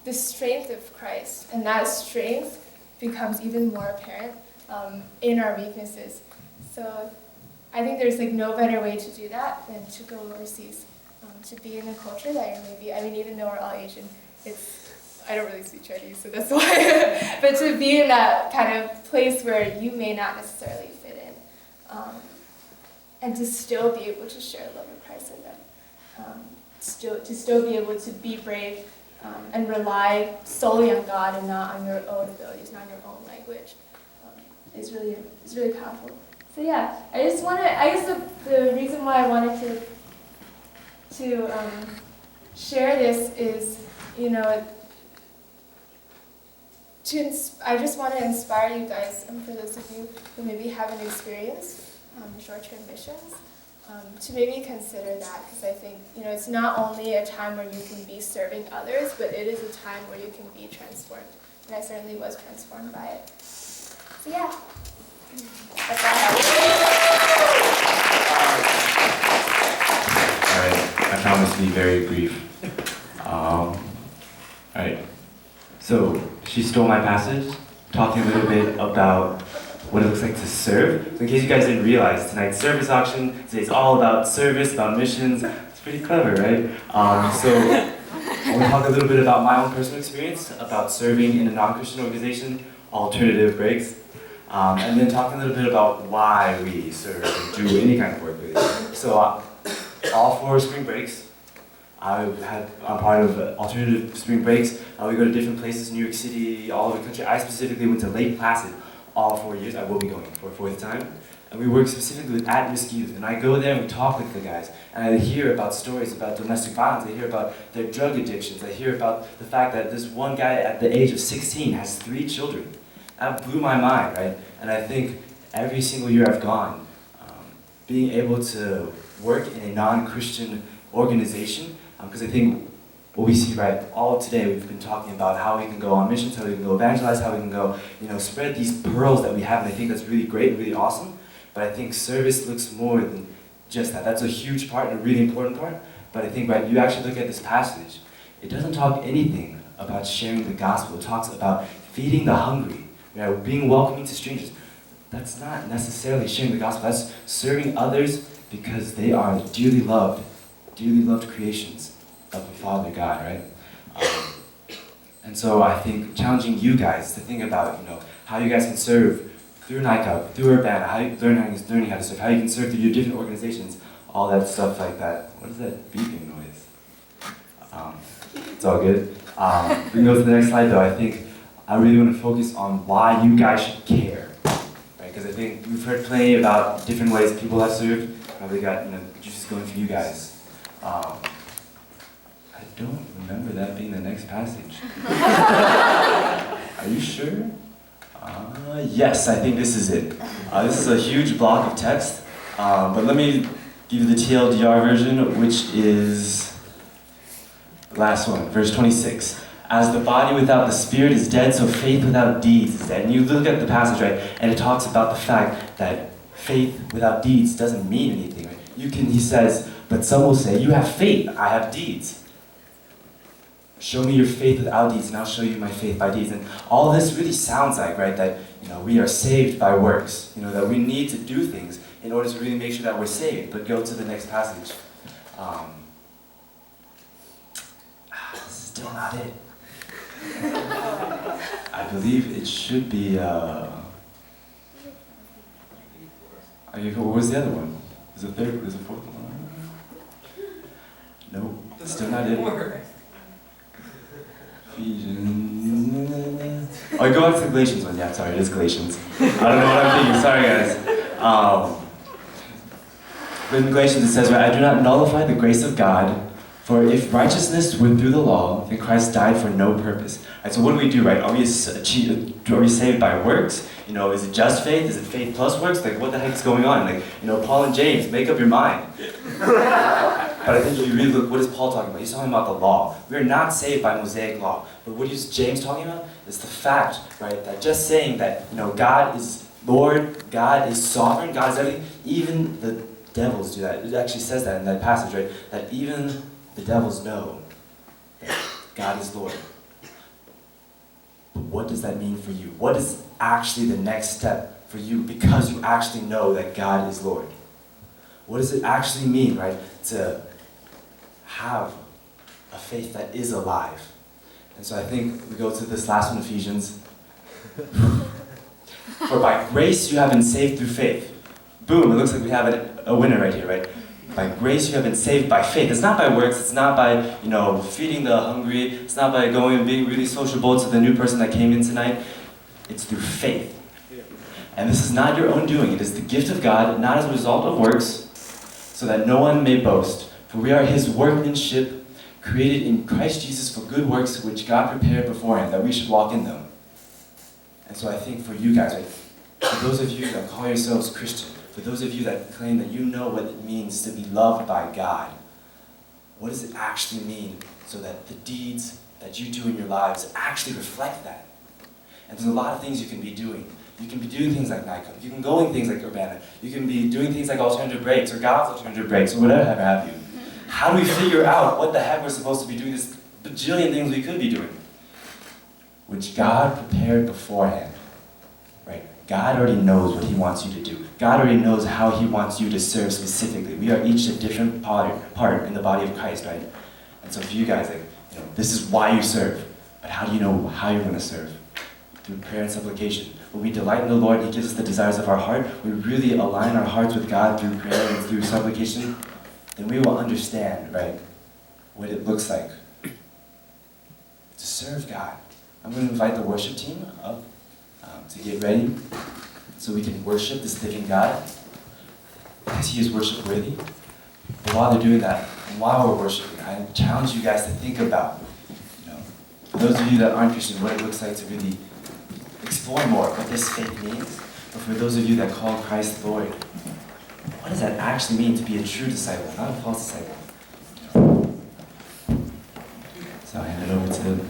the strength of Christ, and that strength becomes even more apparent in our weaknesses. So I think there's no better way to do that than to go overseas, to be in a culture that you're maybe, even though we're all Asian, I don't really speak Chinese, so that's why, but to be in that kind of place where you may not necessarily fit in, and to still be able to share the love of Christ with them, to still be able to be brave and rely solely on God and not on your own abilities, not your own language, is really powerful. So yeah, I guess the reason why I wanted to share this is, I just want to inspire you guys, for those of you who maybe haven't experienced short-term missions, to maybe consider that, because I think, it's not only a time where you can be serving others, but it is a time where you can be transformed. And I certainly was transformed by it. So yeah, that's all I have. Alright, I promise to be very brief. Alright, so she stole my passage, talking a little bit about what it looks like to serve. So in case you guys didn't realize, tonight's service auction, today's all about service, about missions. It's pretty clever, right? So I want to talk a little bit about my own personal experience, about serving in a non-Christian organization, Alternative Breaks, and then talk a little bit about why we serve and do any kind of work really. So all 4 spring breaks, I'm part of Alternative Spring Breaks. We go to different places, New York City, all over the country. I specifically went to Lake Placid all 4 years. I will be going for a 4th time. And we work specifically with at-risk youth. And I go there and we talk with the guys. And I hear about stories about domestic violence. I hear about their drug addictions. I hear about the fact that this one guy at the age of 16 has 3 children. That blew my mind, right? And I think every single year I've gone, being able to work in a non-Christian organization, because I think what we see all today, we've been talking about how we can go on missions, how we can go evangelize, how we can go, spread these pearls that we have, and I think that's really great, really awesome. But I think service looks more than just that. That's a huge part and a really important part. But I think, you actually look at this passage, it doesn't talk anything about sharing the gospel. It talks about feeding the hungry, being welcoming to strangers. That's not necessarily sharing the gospel. That's serving others because they are dearly loved creations of the Father God, right? And so I think challenging you guys to think about, how you guys can serve through NICUP, through Urbana, how you learning how to serve, how you can serve through your different organizations, all that stuff like that. What is that beeping noise? It's all good. We can go to the next slide though. I think I really want to focus on why you guys should care, right? Because I think we've heard plenty about different ways people have served. Probably got, juices going for you guys. I don't remember that being the next passage. Are you sure? Yes, I think this is it. This is a huge block of text, but let me give you the TLDR version, which is the last one, verse 26. As the body without the spirit is dead, so faith without deeds is dead. And you look at the passage, right, and it talks about the fact that faith without deeds doesn't mean anything. Right? He says, but some will say, you have faith, I have deeds. Show me your faith without deeds, and I'll show you my faith by deeds. And all this really sounds like, right, that we are saved by works. That we need to do things in order to really make sure that we're saved. But go to the next passage. This is still not it. I believe it should be. What was the other one? There's a third. There's a 4th one. No, still not it. Ephesians. Oh, go on to the Galatians one. Yeah, sorry, it is Galatians. I don't know what I'm thinking. Sorry, guys. But in Galatians it says, right, I do not nullify the grace of God, For if righteousness were through the law, then Christ died for no purpose. Right, so what do, right? Are we saved by works? You know, is it just faith? Is it faith plus works? Like, what the heck's going on? Like, you know, Paul and James, make up your mind. But I think if you really look, what is Paul talking about? He's talking about the law. We are not saved by Mosaic law. But what is James talking about? It's the fact, right, that just saying that, you know, God is Lord, God is sovereign, God is everything, even the devils do that. It actually says that in that passage, right? That even the devils know that God is Lord. But what does that mean for you? What is actually the next step for you because you actually know that God is Lord? What does it actually mean, right, to have a faith that is alive? And so I think we go to this last one, Ephesians. For by grace you have been saved through faith. Boom, it looks like we have a winner right here, right? By grace you have been saved by faith. It's not by works, it's not by, you know, feeding the hungry, it's not by going and being really sociable to the new person that came in tonight. It's through faith. And this is not your own doing, it is the gift of God, not as a result of works, so that no one may boast. For we are his workmanship, created in Christ Jesus for good works which God prepared beforehand, that we should walk in them. And so I think for you guys, right, for those of you that call yourselves Christian, for those of you that claim that you know what it means to be loved by God, what does it actually mean so that the deeds that you do in your lives actually reflect that? And there's a lot of things you can be doing. You can be doing things like NICO. You can go in things like Urbana. You can be doing things like alternative breaks or God's alternative breaks or whatever have you. How do we figure out what the heck we're supposed to be doing this bajillion things we could be doing? Which God prepared beforehand, right? God already knows what he wants you to do. God already knows how he wants you to serve specifically. We are each a different part in the body of Christ, right? And so for you guys, like, you know, this is why you serve. But how do you know how you're going to serve? Through prayer and supplication. When we delight in the Lord, he gives us the desires of our heart. We really align our hearts with God through prayer and through supplication. Then we will understand, right, what it looks like to serve God. I'm going to invite the worship team up to get ready so we can worship this living God because he is worship worthy. But while they're doing that, and while we're worshiping, I challenge you guys to think about, you know, for those of you that aren't Christian, what it looks like to really explore more what this faith means. But for those of you that call Christ Lord, what does that actually mean to be a true disciple, not a false disciple? So I hand it over to